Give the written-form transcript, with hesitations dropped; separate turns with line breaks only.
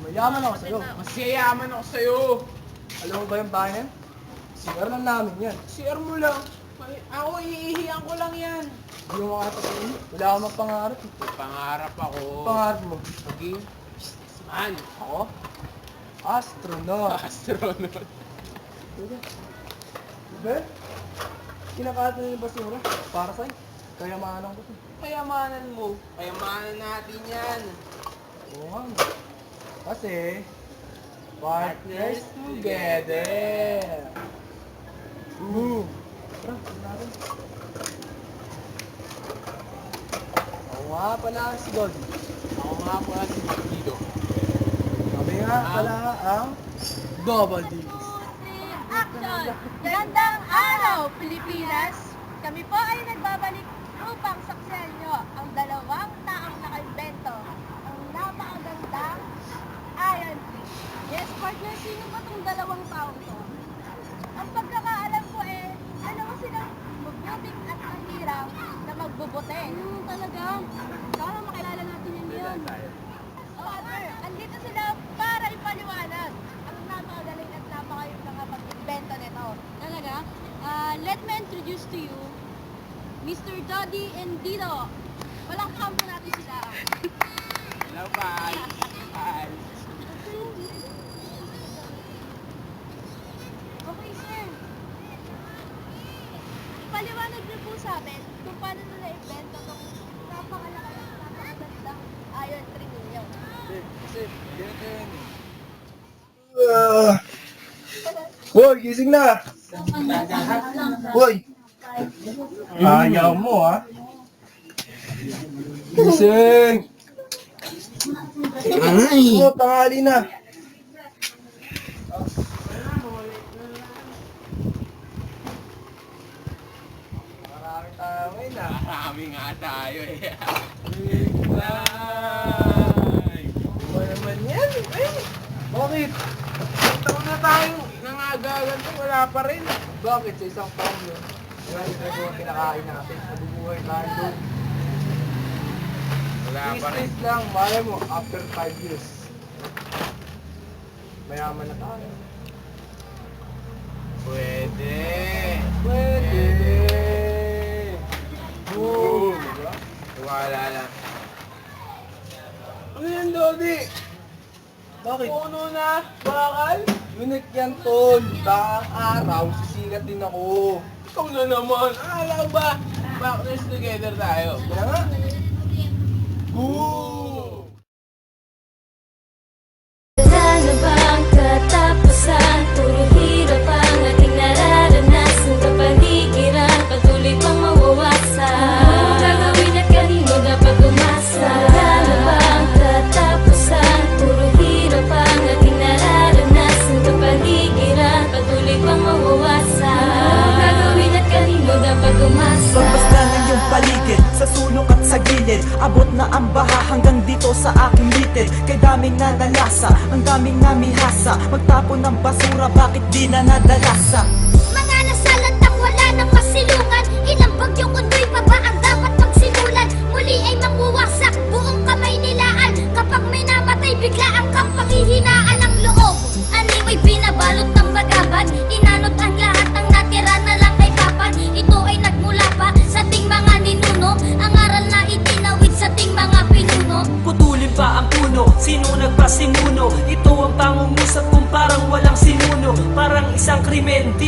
Mayaman ako sa'yo.
Mas yayaman ako sa'yo.
Alam mo ba yung bahay na yan? CR lang namin yan.
Share mo lang. Ako, iihiyan ko lang yan.
Hindi mo makatapain. Wala akong magpangarap.
May pangarap ako.
Pangarap mo?
Maging man.
Ako? Astronaut.
Astronaut.
Diba? Kinakalat na yung basura. Para sa'yo. Kayamanan ko to.
Kayamanan mo. Kayamanan natin yan.
Oo nga. Kasi, partners together. Tara, tignan natin. Ako nga pala si Goldie.
Ako nga pala si Magdido.
Kami nga pala ang Double D.
Action! Gandang araw, Pilipinas! Kami po ay nagbabalik upang saksihan nyo ang dalawang taong nakaimbento. Ang napakagandang Iron Tree. Yes, partner, sino ba itong dalawang taong to? Ang pagkakaalam ko alam mo silang magbuting at mahirap na magbubuti. Talaga? Sana makilala natin yun. Partner, andito sila para ipaliwanag ang napakagaling at napakayong nakapag-invento nito. Talaga? Let me introduce to you Mr. Doddy and Dito. Walang kampo natin sila.
Hello, bye. Bye.
Okay, sir. Ipaliwanag niyo po sa amin kung paano nila invento itong napakalaki at napakagandang iron tree ninyo.
Kasi, ganito yun eh.
Hoy, gising na! Hoy! Ayaw mo, ha? Gising! Oo, tanghali na. Maraming tao ngayon, ha?
Marami nga tayo eh.
Ano naman yan? Ay! Bakit?
Taon na tayong nangagagan to, wala pa rin.
Bakit? Sa isang taon yun. Grabe na yung kinakain natin. Nabubuhay tayo doon.
Wala pa rin.
Business lang, malay mo, after 5 years. Mayaman na tayo.
Pwede.
Pwede! Boom! Diba?
Wala lang.
Ano yan, Dodi? Bakit?
Puno na, bakal.
Unique yan, tol. Baka araw, sisikat din ako.
Ikaw na naman. Alam ba? Partners together tayo.
Kaya nga. Boom!
Wala na bang katapusan? Puro hirap ang ating nararanasan. Kapaligiran, patuloy pang mawawasan. Ano gagawin at kanino dapat umasa? Wala na bang katapusan? Puro hirap ang ating nararanasan. Kapaligiran, patuloy pang mawawasan. Ano gagawin at kanino dapat umasa?
Pagbasta ng iyong paligid, sa sulok at sa gilid. Abot na ang baha hanggang dito sa aking litid. Kay daming nanalasa, ang daming namihasa. Magtapon ng basura, bakit di na nadalasa?
Mga nasalat ang wala ng masilungan. Ilang bagyo kundoy pa ba ang dapat magsimulan? Muli ay manguwasak, buong kamay nilaan. Kapag may namatay, bigla ang kang panghihinaan ng loob. Animoy binabalot ng bagabag. Inanot ang lahat, ang natira na lang ay papan. Ito ay nagmula pa sa ting mga ninuno. Ang aral na itinawid sa ting mga pinuno.
Putulin pa ang puno, sino nagpasimuno? Ito ang pangungusap kung parang walang sinuno. Parang isang krimen, di